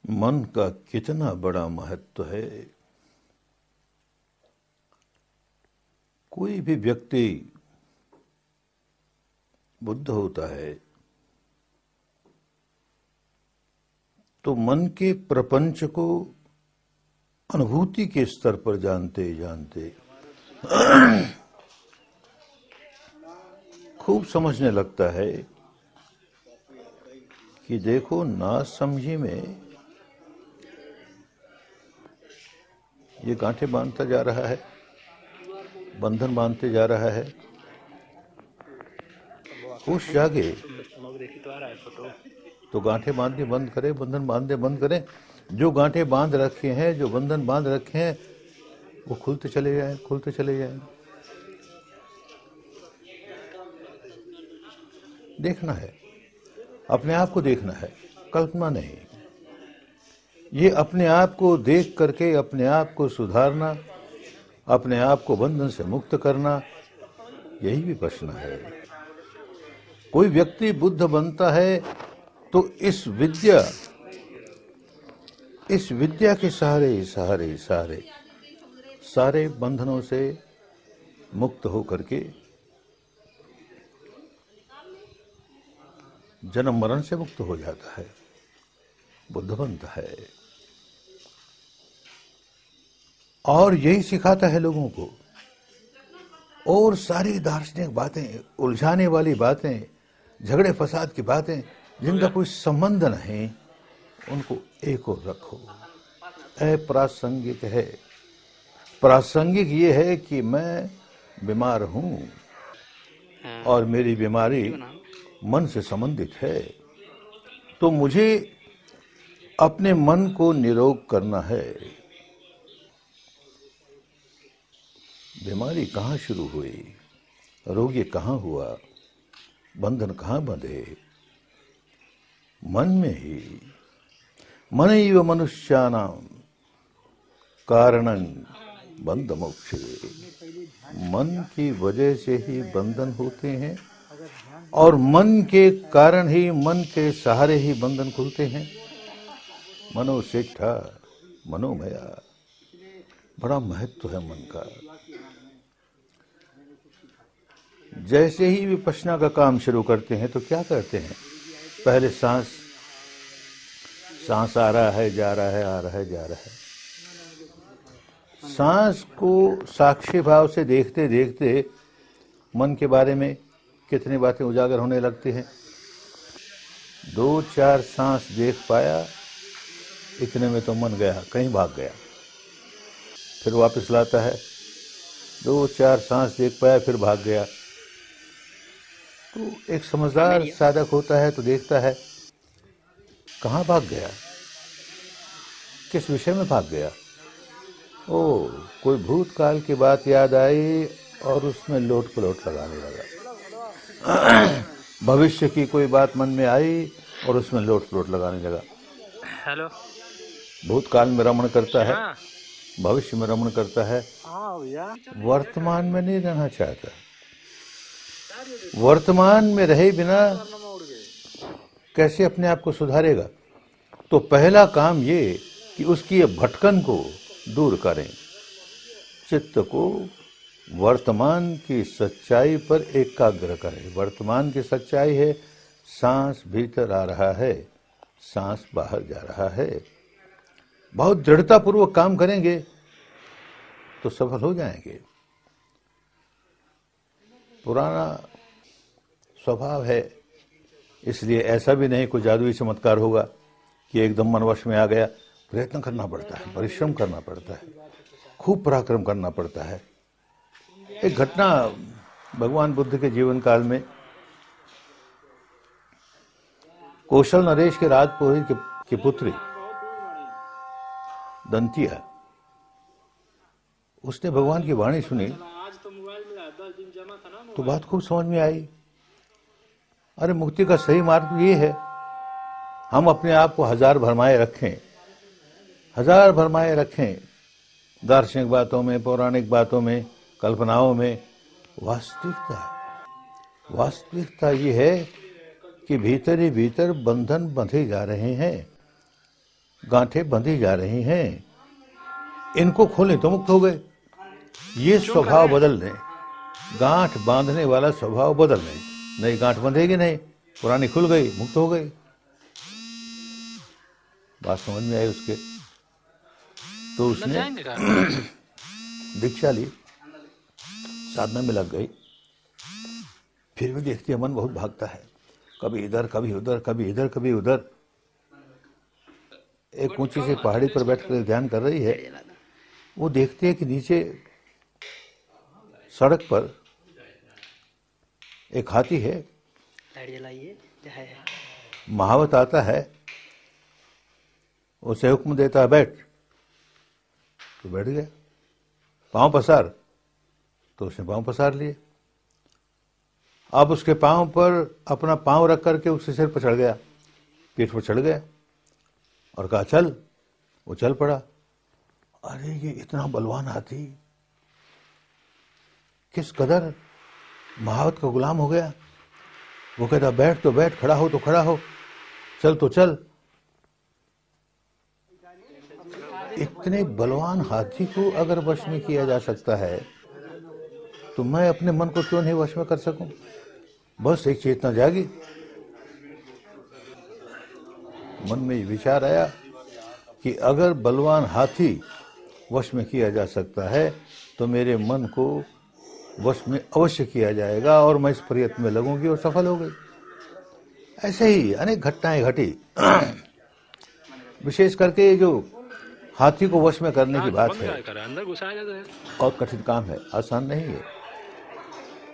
मन का कितना बड़ा महत्व है। कोई भी व्यक्ति बुद्ध होता है तो मन के प्रपंच को अनुभूति के स्तर पर जानते जानते खूब समझने लगता है कि देखो ना समझी में ये गांठें बांधता जा रहा है, बंधन बांधते जा रहा है। होश जागे तो गांठें बांधने बंद करे, बंधन बांधने बंद करें। जो गांठें बांध रखे हैं, जो बंधन बांध रखे हैं, वो खुलते चले जाएं, खुलते चले जाएं। देखना है, अपने आप को देखना है, कल्पना नहीं। ये अपने आप को देख करके अपने आप को सुधारना, अपने आप को बंधन से मुक्त करना, यही विपश्यना है। कोई व्यक्ति बुद्ध बनता है तो इस विद्या के सारे बंधनों से मुक्त हो करके जन्म मरण से मुक्त हो जाता है, बुद्ध बनता है। और यही सिखाता है लोगों को। और सारी दार्शनिक बातें, उलझाने वाली बातें, झगड़े फसाद की बातें जिनका कोई संबंध नहीं, उनको एक और रखो। अप्रासंगिक है। प्रासंगिक ये है कि मैं बीमार हूं और मेरी बीमारी मन से संबंधित है, तो मुझे अपने मन को निरोग करना है। बीमारी कहाँ शुरू हुई, रोग ये कहाँ हुआ, बंधन कहाँ बंधे? मन में ही। मनैव मनुष्याणां कारणं बंध मोक्षे। मन की वजह से ही बंधन होते हैं और मन के कारण ही, मन के सहारे ही बंधन खुलते हैं। मनोसेठा मनोमया। बड़ा महत्व है मन का। जैसे ही विपश्यना का काम शुरू करते हैं तो क्या करते हैं? पहले सांस आ रहा है, जा रहा है, आ रहा है, जा रहा है। सांस को साक्षी भाव से देखते देखते मन के बारे में कितनी बातें उजागर होने लगती हैं। 2-4 सांस देख पाया, इतने में तो मन गया, कहीं भाग गया, फिर वापस लाता है। 2-4 सांस देख पाया, फिर भाग गया। तो एक समझदार साधक होता है तो देखता है कहाँ भाग गया, किस विषय में भाग गया। ओ, कोई भूतकाल की बात याद आई और उसमें लोट पलोट लगाने लगा। भविष्य की कोई बात मन में आई और उसमें लोट पलोट लगाने लगा। हेलो। भूतकाल में रमण करता है, भविष्य में रमण करता है, वर्तमान में नहीं रहना चाहता। वर्तमान में रहे बिना कैसे अपने आप को सुधारेगा? तो पहला काम ये कि उसकी ये भटकन को दूर करें, चित्त को वर्तमान की सच्चाई पर एकाग्र करें। वर्तमान की सच्चाई है, सांस भीतर आ रहा है, सांस बाहर जा रहा है। बहुत दृढ़तापूर्वक काम करेंगे तो सफल हो जाएंगे। पुराना स्वभाव है, इसलिए ऐसा भी नहीं कोई जादुई चमत्कार होगा कि एकदम मन वश में आ गया। प्रयत्न करना पड़ता है, परिश्रम करना पड़ता है, खूब पराक्रम करना पड़ता है। एक घटना भगवान बुद्ध के जीवन काल में, कौशल नरेश के राजपुरोहित की पुत्री दंतिया, उसने भगवान की वाणी सुनी तो बात खूब समझ में आई। अरे मुक्ति का सही मार्ग ये है, हम अपने आप को हजार भरमाए रखें दार्शनिक बातों में, पौराणिक बातों में, कल्पनाओं में। वास्तविकता ये है कि भीतर ही भीतर बंधन बंधे जा रहे हैं। गांठें बंधी जा रही हैं, इनको खोलें तो मुक्त हो गए। ये स्वभाव बदल लें, गांठ बांधने वाला स्वभाव बदल लें, नई गांठ बंधेगी नहीं, पुरानी खुल गई, मुक्त हो गई। बात समझ में आई उसके? तो उसने दीक्षा ली, साधना में लग गई। फिर भी देखती है मन बहुत भागता है, कभी इधर कभी उधर, कभी इधर कभी उधर। एक ऊंची सी पहाड़ी पर बैठकर ध्यान कर रही है। वो देखती है कि नीचे सड़क पर एक हाथी है। महावत आता है, उसे हुक्म देता है बैठ, तो बैठ गया। पांव पसार, तो उसने पांव पसार लिए। अब उसके पांव पर अपना पांव रख करके उसके सिर पर चढ़ गया, पीठ पर चढ़ गया और कहा चल। वो चल पड़ा। अरे ये इतना बलवान हाथी किस कदर महावत का गुलाम हो गया। वो कहता बैठ तो बैठ, खड़ा हो तो खड़ा हो, चल तो चल। इतने बलवान हाथी को अगर वश में किया जा सकता है तो मैं अपने मन को क्यों नहीं वश में कर सकूं? बस एक चेतना जागी, मन में विचार आया कि अगर बलवान हाथी वश में किया जा सकता है तो मेरे मन को वश में अवश्य किया जाएगा और मैं इस प्रयत्न में लगूंगी और सफल हो गई। ऐसे ही अनेक घटनाएं घटी। विशेष करके जो हाथी को वश में करने की बात है, और कठिन काम है, आसान नहीं है।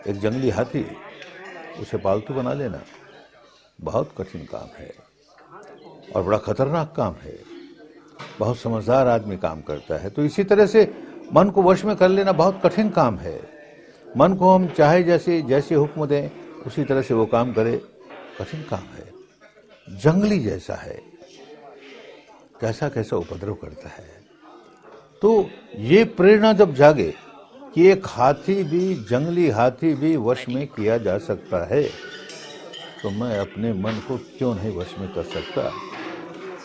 एक जंगली हाथी, उसे पालतू बना लेना बहुत कठिन काम है और बड़ा खतरनाक काम है। बहुत समझदार आदमी काम करता है। तो इसी तरह से मन को वश में कर लेना बहुत कठिन काम है। मन को हम चाहे जैसे हुक्म दें उसी तरह से वो काम करे, कठिन काम है। जंगली जैसा है, कैसा कैसा उपद्रव करता है। तो ये प्रेरणा जब जागे कि एक हाथी भी, जंगली हाथी भी वश में किया जा सकता है, तो मैं अपने मन को क्यों नहीं वश में कर सकता।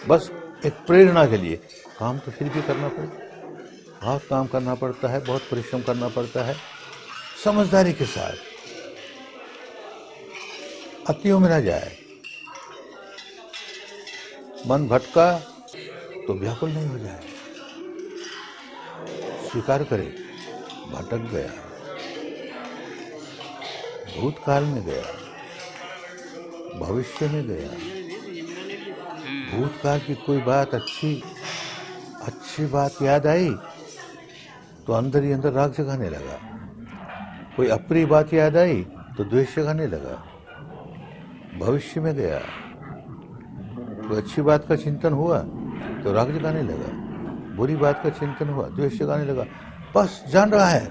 बस एक प्रेरणा के लिए काम तो फिर भी करना पड़े, बहुत काम करना पड़ता है, बहुत परिश्रम करना पड़ता है, समझदारी के साथ, अतियों में न जाए। मन भटका तो व्याकुल नहीं हो जाए, स्वीकार करे भटक गया, भूतकाल में गया, भविष्य में गया। भूतकाल की कोई बात अच्छी बात याद आई तो अंदर ही अंदर राग जगाने लगा। कोई अप्रिय बात याद आई तो द्वेष जगाने लगा। भविष्य में गया, कोई अच्छी बात का चिंतन हुआ तो राग जगाने लगा, बुरी बात का चिंतन हुआ द्वेष जगाने लगा। बस जान रहा है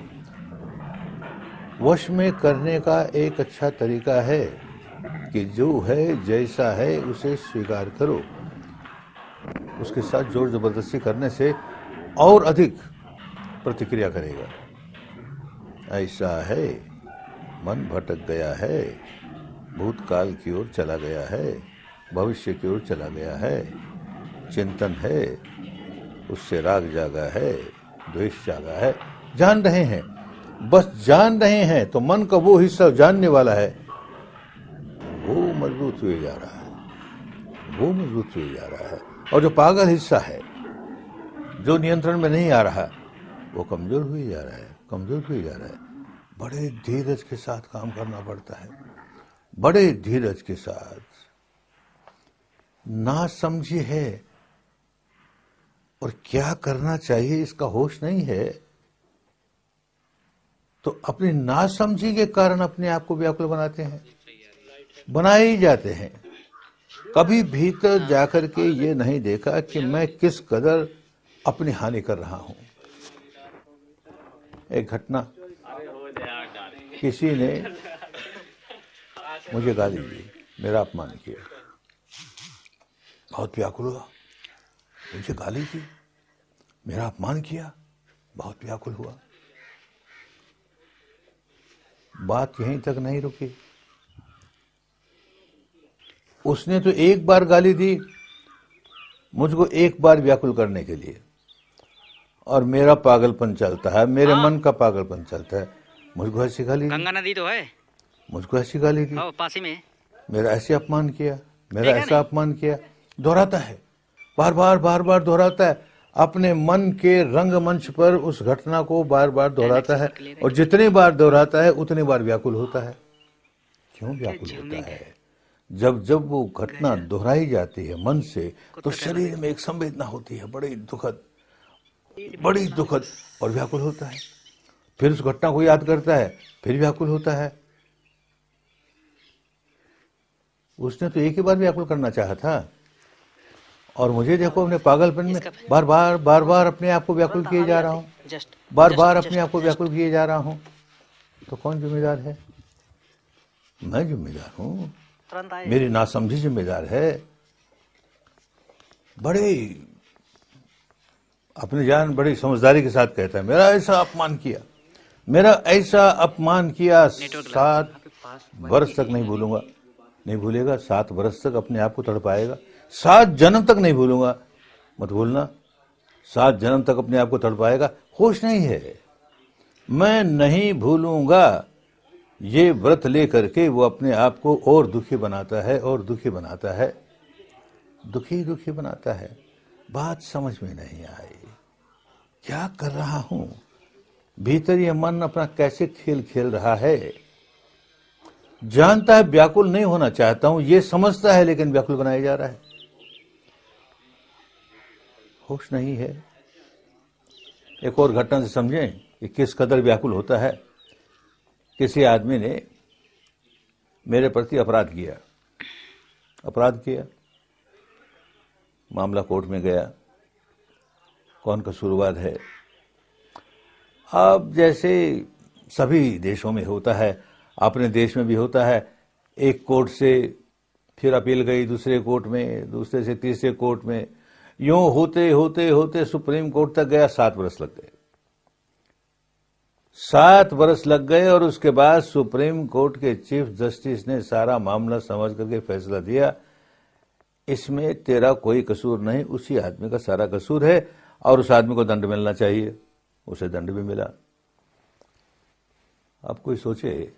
वश में करने का एक अच्छा तरीका है कि जो है जैसा है उसे स्वीकार करो। उसके साथ जोर जबरदस्ती करने से और अधिक प्रतिक्रिया करेगा। ऐसा है, मन भटक गया है, भूतकाल की ओर चला गया है, भविष्य की ओर चला गया है, चिंतन है, उससे राग जागा है, द्वेष जागा है। जान रहे हैं, बस जान रहे हैं तो मन का वो हिस्सा जानने वाला है वो मजबूत हुए जा रहा है, वो मजबूत हुए जा रहा है। और जो पागल हिस्सा है, जो नियंत्रण में नहीं आ रहा, वो कमजोर हुए जा रहा है, कमजोर हुए जा रहा है। बड़े धीरज के साथ काम करना पड़ता है, बड़े धीरज के साथ। ना समझी है और क्या करना चाहिए इसका होश नहीं है तो अपनी नासमझी के कारण अपने आप को व्याकुल बनाते हैं, बनाए ही जाते हैं। कभी भीतर जाकर के ये नहीं देखा कि मैं किस कदर अपनी हानि कर रहा हूं। एक घटना, किसी ने मुझे गाली दी, मेरा अपमान किया, बहुत व्याकुल हुआ। मुझे गाली दी, मेरा अपमान किया, बहुत व्याकुल हुआ। बात यहीं तक नहीं रुकी। उसने तो एक बार गाली दी, मुझको एक बार व्याकुल करने के लिए, और मेरा पागलपन चलता है, मेरे मन का पागलपन चलता है। मुझको ऐसी गाली दी, गंगा नदी तो है, मुझको ऐसी गाली दी, पास ही में, मेरा ऐसे अपमान किया, मेरा ऐसा अपमान किया। दोहराता है, बार बार बार बार दोहराता है, अपने मन के रंगमंच पर उस घटना को बार बार दोहराता है, और जितनी बार दोहराता है उतनी बार व्याकुल होता है। क्यों व्याकुल होता है? जब जब वो घटना दोहराई जाती है मन से, तो शरीर में एक संवेदना होती है बड़ी दुखद, और व्याकुल होता है। फिर उस घटना को याद करता है, फिर व्याकुल होता है। उसने तो एक ही बार व्याकुल करना चाहा था, और मुझे देखो अपने पागलपन में बार बार अपने आप को व्याकुल किए जा रहा हूँ, बार बार अपने आप को व्याकुल किए जा रहा हूँ। तो कौन जिम्मेदार है? मैं जिम्मेदार हूँ, मेरी नासमझी जिम्मेदार है। बड़े अपनी जान बड़ी समझदारी के साथ कहता है, मेरा ऐसा अपमान किया, मेरा ऐसा अपमान किया, 7 वर्ष तक नहीं भूलूंगा। नहीं भूलेगा, 7 वर्ष तक अपने आप को तड़पाएगा, 7 जन्म तक नहीं भूलूंगा। मत भूलना, 7 जन्म तक अपने आप को तड़पाएगा। होश नहीं है, मैं नहीं भूलूंगा। ये व्रत लेकर के वो अपने आप को और दुखी बनाता है, और दुखी बनाता है, दुखी बनाता है। बात समझ में नहीं आई, क्या कर रहा हूं? भीतर ये मन अपना कैसे खेल खेल रहा है। जानता है व्याकुल नहीं होना चाहता हूं, ये समझता है, लेकिन व्याकुल बनाया जा रहा है। होश नहीं है। एक और घटना से समझें कि किस कदर व्याकुल होता है। किसी आदमी ने मेरे प्रति अपराध किया, मामला कोर्ट में गया, कौन कसूरवार है। अब जैसे सभी देशों में होता है, अपने देश में भी होता है, एक कोर्ट से फिर अपील गई दूसरे कोर्ट में, दूसरे से तीसरे कोर्ट में, यूं होते होते होते सुप्रीम कोर्ट तक गया। 7 वर्ष लग गए, 7 वर्ष लग गए। और उसके बाद सुप्रीम कोर्ट के चीफ जस्टिस ने सारा मामला समझ करके फैसला दिया, इसमें तेरा कोई कसूर नहीं, उसी आदमी का सारा कसूर है, और उस आदमी को दंड मिलना चाहिए। उसे दंड भी मिला। अब कोई सोचे